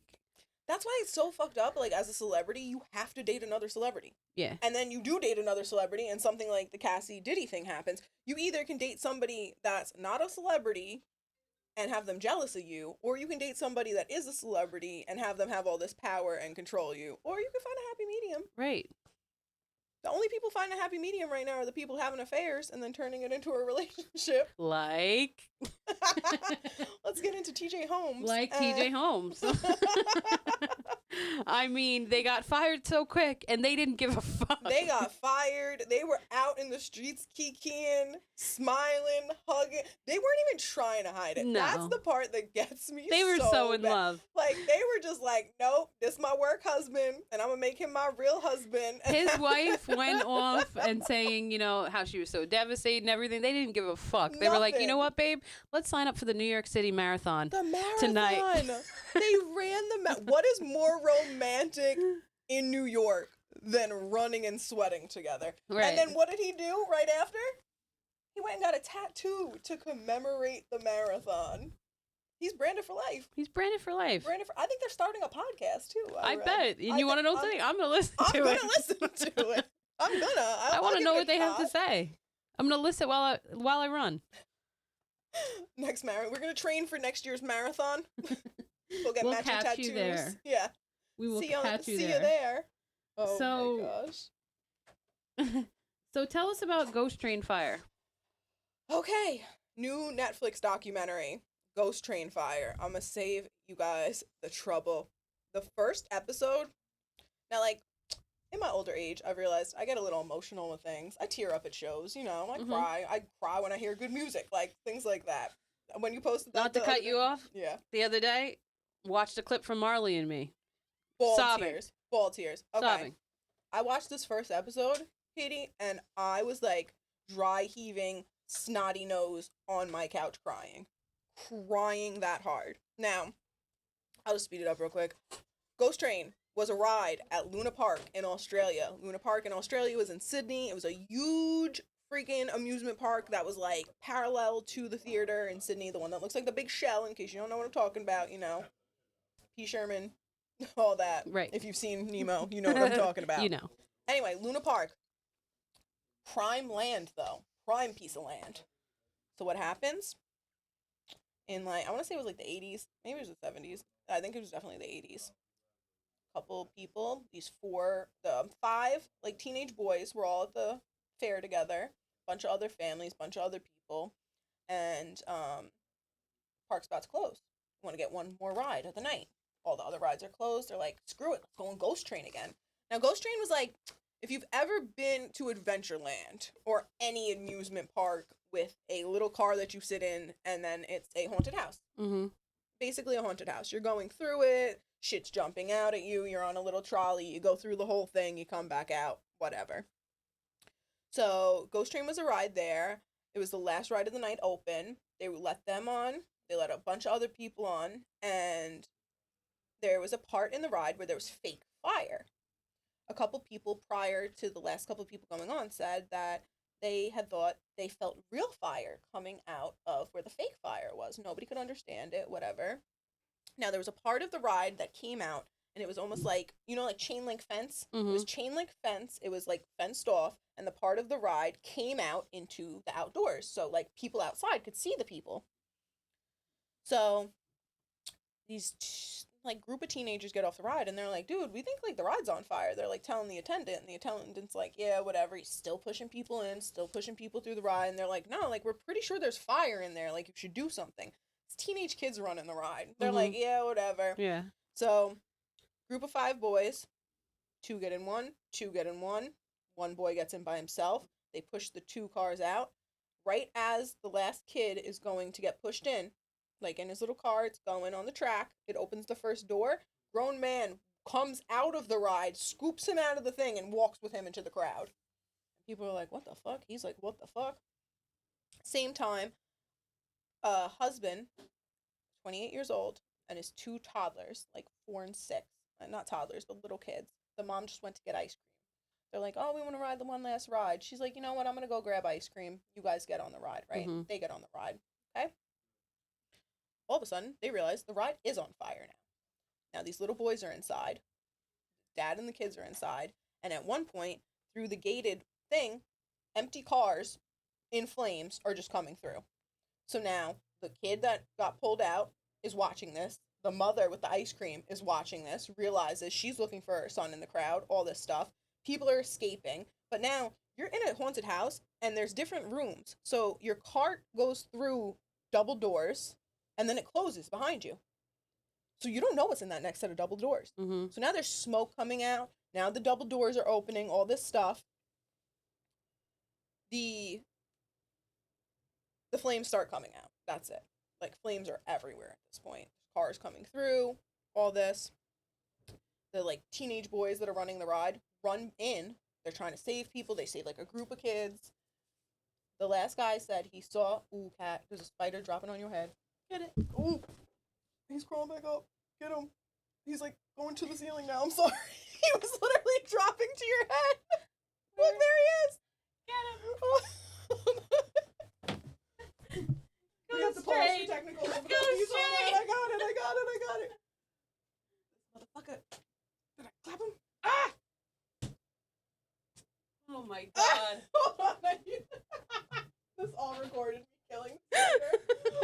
That's why it's so fucked up. Like, as a celebrity, you have to date another celebrity. Yeah. And then you do date another celebrity and something like the Cassie Diddy thing happens. You either can date somebody that's not a celebrity and have them jealous of you, or you can date somebody that is a celebrity and have them have all this power and control you, or you can find a happy medium. Right. The only people finding a happy medium right now are the people having affairs and then turning it into a relationship. Like? Let's get into TJ Holmes. Like TJ Holmes. I mean, they got fired so quick and they didn't give a fuck. They got fired. They were out in the streets kikiing, smiling, hugging. They weren't even trying to hide it. No. That's the part that gets me. They were so in love. Like, they were just like, nope, this is my work husband and I'm going to make him my real husband. His wife went off and saying, you know, how she was so devastated and everything. They didn't give a fuck. They were like, you know what, babe? Let's sign up for the New York City Marathon. The marathon. Tonight. They ran the what is more romantic in New York than running and sweating together? Right. And then what did he do right after? He went and got a tattoo to commemorate the marathon. He's branded for life. He's branded for life. I think they're starting a podcast too. I bet. And you want to know something? I'm going to listen to it. I'm going to listen to it. I want to know what they have to say. I'm going to listen while I run. Next marathon. We're going to train for next year's marathon. We'll get matching catch tattoos. You there. Yeah. We will catch you there. See you there. Oh my gosh. So tell us about Ghost Train Fire. Okay. New Netflix documentary, Ghost Train Fire. I'm going to save you guys the trouble. The first episode, now like, in my older age, I've realized I get a little emotional with things. I tear up at shows, you know, I cry. I cry when I hear good music, like things like that. When you posted that. Not to cut you off. Yeah. The other day, watched a clip from Marley and Me. Sobbing. Ball tears. Okay. Sobbing. I watched this first episode, Katie, and I was like dry heaving, snotty nose on my couch crying. Crying that hard. Now, I'll just speed it up real quick. Ghost Train was a ride at Luna Park in Australia. Luna Park in Australia was in Sydney. It was a huge freaking amusement park that was like parallel to the theater in Sydney, the one that looks like the big shell, in case you don't know what I'm talking about, you know. P. Sherman, all that. Right. If you've seen Nemo, you know what I'm talking about. You know. Anyway, Luna Park. Prime land, though. prime piece of land. So what happens? In like, I want to say it was like the 80s, maybe it was the 70s. I think it was definitely the 80s. Couple people, five like teenage boys were all at the fair together. Bunch of other families, bunch of other people, and park's about to close. Want to get one more ride of the night. All the other rides are closed. They're like, screw it, let's go on Ghost Train again. Now, Ghost Train was like, if you've ever been to Adventureland or any amusement park with a little car that you sit in and then it's a haunted house. Mm-hmm. Basically a haunted house. You're going through it, shit's jumping out at you, you're on a little trolley, you go through the whole thing, you come back out, whatever. So, Ghost Train was a ride there. It was the last ride of the night open. They let them on. They let a bunch of other people on. And there was a part in the ride where there was fake fire. A couple people prior to the last couple of people going on said that they had thought they felt real fire coming out of where the fake fire was. Nobody could understand it, whatever. Now, there was a part of the ride that came out, and it was almost like, you know, like chain link fence? Mm-hmm. It was chain link fence. It was like fenced off, and the part of the ride came out into the outdoors. So, like, people outside could see the people. So, these like group of teenagers get off the ride and they're like, dude, we think like the ride's on fire. They're like telling the attendant, and the attendant's like, yeah, whatever. He's still pushing people in, still pushing people through the ride. And they're like, no, like, we're pretty sure there's fire in there. Like, you should do something. It's teenage kids running the ride. They're like, yeah, whatever. Yeah. So, group of 5 boys, 2 get in one, 2 get in one. One boy gets in by himself. They push the 2 cars out. Right as the last kid is going to get pushed in, like in his little car, it's going on the track. It opens the first door. Grown man comes out of the ride, scoops him out of the thing, and walks with him into the crowd. People are like, what the fuck? He's like, what the fuck? Same time, a husband, 28 years old, and his 2 toddlers, like 4 and 6. Not toddlers, but little kids. The mom just went to get ice cream. They're like, oh, we want to ride the one last ride. She's like, you know what? I'm going to go grab ice cream. You guys get on the ride, right? Mm-hmm. They get on the ride. Okay? All of a sudden, they realize the ride is on fire now. Now, these little boys are inside. Dad and the kids are inside. And at one point, through the gated thing, empty cars in flames are just coming through. So now, the kid that got pulled out is watching this. The mother with the ice cream is watching this, realizes she's looking for her son in the crowd, all this stuff. People are escaping. But now, you're in a haunted house, and there's different rooms. So your cart goes through double doors, and then it closes behind you. So you don't know what's in that next set of double doors. Mm-hmm. So now there's smoke coming out. Now the double doors are opening, all this stuff. The flames start coming out. That's it. Like, flames are everywhere at this point. Cars coming through, all this. The, like, teenage boys that are running the ride run in. They're trying to save people. They save, like, a group of kids. The last guy said he saw, ooh, cat, there's a spider dropping on your head. Get it. Ooh. He's crawling back up. Get him. He's, like, going to the ceiling now. I'm sorry. He was literally dropping to your head. Look, there he is. Get him. We have to pause for technical difficulties. I got it. Motherfucker. Did I clap him? Ah! Oh my god. Hold on. This all recorded me killing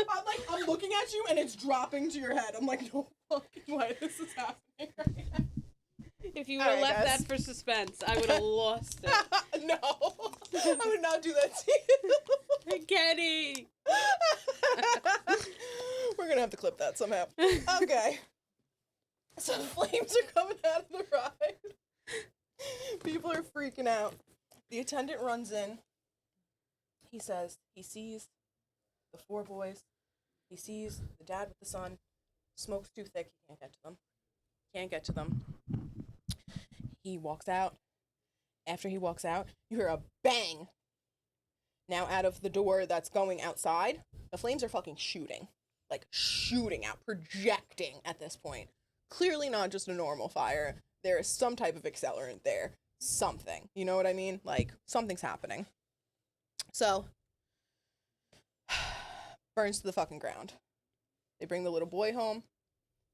I'm looking at you and it's dropping to your head. I'm like, no fucking way this is happening right now. If you would have left that for suspense, I would have lost it. No. I would not do that to you. Kenny. We're gonna have to clip that somehow. Okay. So the flames are coming out of the ride. People are freaking out. The attendant runs in. He says he sees the 4 boys. He sees the dad with the son. Smoke's too thick. He can't get to them. He walks out. After he walks out, you hear a bang. Now out of the door that's going outside, the flames are fucking shooting. Like, shooting out, projecting at this point. Clearly not just a normal fire. There is some type of accelerant there. Something. You know what I mean? Like, something's happening. So, burns to the fucking ground. They bring the little boy home.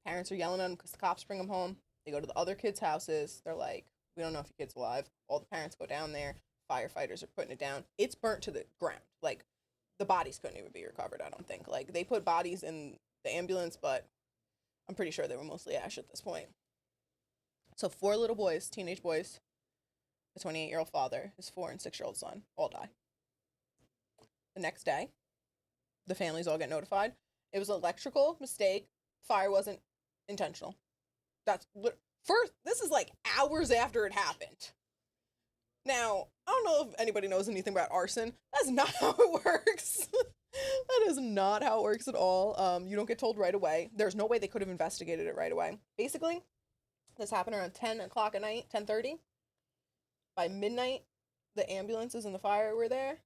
Parents are yelling at him because the cops bring him home. They go to the other kids' houses. They're like, we don't know if your kid's alive. All the parents go down there. firefighters are putting it down. It's burnt to the ground. Like, the bodies couldn't even be recovered, I don't think. Like, they put bodies in the ambulance, but I'm pretty sure they were mostly ash at this point. So 4 little boys, teenage boys, the 28-year-old father, his 4 and 6-year-old son, all die. The next day, the families all get notified. It was an electrical mistake. Fire wasn't intentional. This is like hours after it happened. Now, I don't know if anybody knows anything about arson. That's not how it works. That is not how it works at all. You don't get told right away. There's no way they could have investigated it right away. Basically, this happened around 10 o'clock at night, 10:30. By midnight, the ambulances and the fire were there.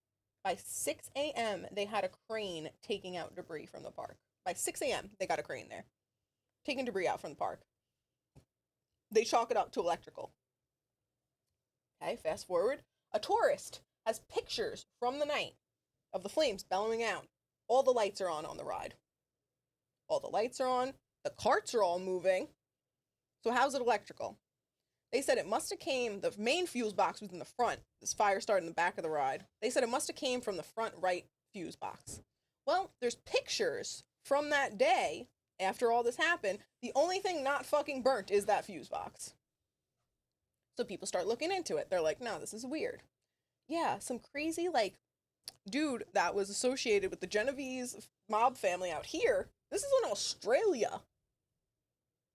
By 6 a.m., they had a crane taking out debris from the park. By 6 a.m., they got a crane there, taking debris out from the park. They chalk it up to electrical. Okay, fast forward. A tourist has pictures from the night of the flames bellowing out. All the lights are on the ride. All the lights are on. The carts are all moving. So how's it electrical? They said it must have came, the main fuse box was in the front. This fire started in the back of the ride. They said it must have came from the front right fuse box. Well, there's pictures from that day after all this happened. The only thing not fucking burnt is that fuse box. So people start looking into it. They're like, no, this is weird. Yeah, some crazy, like, dude that was associated with the Genovese mob family out here. This is in Australia.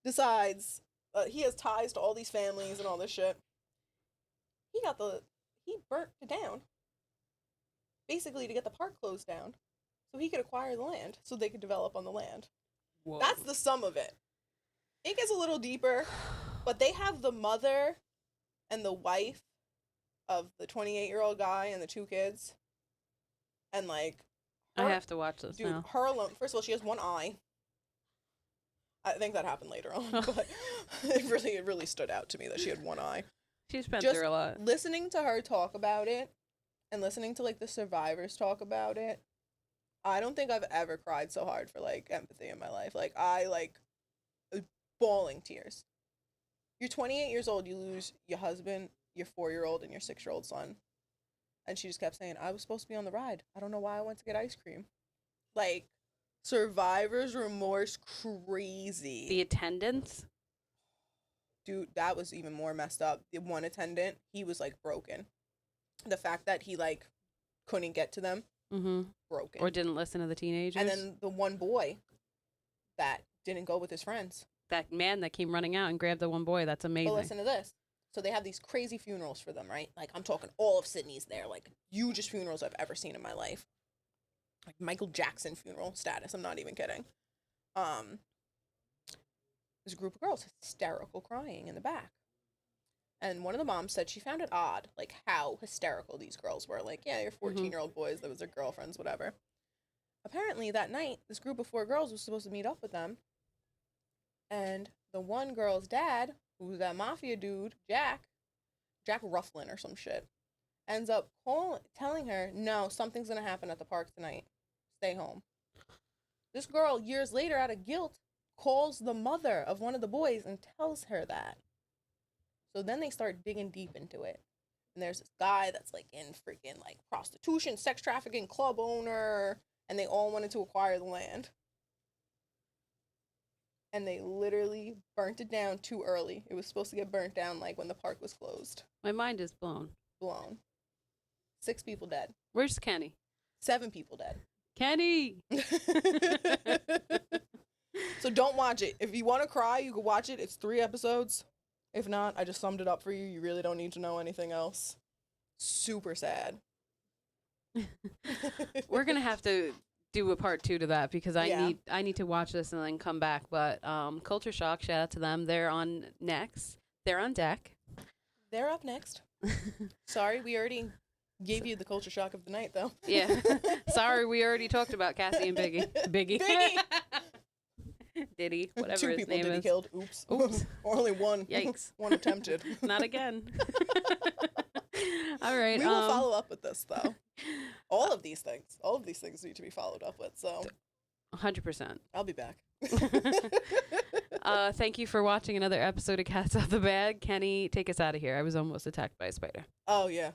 Decides he has ties to all these families and all this shit. He burnt it down. Basically to get the park closed down so he could acquire the land so they could develop on the land. Whoa. That's the sum of it. It gets a little deeper, but they have the mother and the wife of the 28-year-old guy and the 2 kids. And, like, I have to watch this now. Her alone, first of all, she has 1 eye. I think that happened later on, but it really stood out to me that she had 1 eye. She's been through a lot. Listening to her talk about it and listening to, like, the survivors talk about it, I don't think I've ever cried so hard for, like, empathy in my life. Like, I, like, bawling tears. You're 28 years old, you lose your husband, your 4-year-old, and your 6-year-old son. And she just kept saying, I was supposed to be on the ride. I don't know why I went to get ice cream. Like, survivor's remorse crazy. The attendants? Dude, that was even more messed up. The one attendant, he was, like, broken. The fact that he, like, couldn't get to them, broken. Or didn't listen to the teenagers. And then the one boy that didn't go with his friends. That man that came running out and grabbed the one boy, that's amazing. But listen to this. So they have these crazy funerals for them, right? Like, I'm talking all of Sydney's there. Like, hugest funerals I've ever seen in my life. Like, Michael Jackson funeral status. I'm not even kidding. There's a group of girls hysterical crying in the back. And one of the moms said she found it odd, like, how hysterical these girls were. Like, yeah, you're 14-year-old boys. That was their girlfriends, whatever. Apparently, that night, this group of 4 girls was supposed to meet up with them. And the one girl's dad, who's that mafia dude, Jack Rufflin or some shit, ends up telling her, no, something's going to happen at the park tonight. Stay home. This girl, years later, out of guilt, calls the mother of one of the boys and tells her that. So then they start digging deep into it. And there's this guy that's, like, in freaking, like, prostitution, sex trafficking, club owner, and they all wanted to acquire the land. And they literally burnt it down too early. It was supposed to get burnt down, like, when the park was closed. My mind is blown. 6 people dead. Where's Kenny? 7 people dead. Kenny! So don't watch it. If you want to cry, you can watch it. It's 3 episodes. If not, I just summed it up for you. You really don't need to know anything else. Super sad. We're going to have to do a part 2 to that because I need to watch this and then come back. But Culture Shock, shout out to them. They're on next. They're on deck. They're up next. Sorry, we already gave you the Culture Shock of the night, though. Yeah. Sorry, we already talked about Cassie and Biggie. Biggie. Diddy, whatever 2 his people name Diddy is. killed. Oops. Or only 1. Yikes. 1 attempted. Not again. All right. We will follow up with this, though. All of these things need to be followed up with, so 100%. I'll be back. Thank you for watching another episode of Cats Out the Bag. Kenny, take us out of here. I was almost attacked by a spider. Oh, yeah.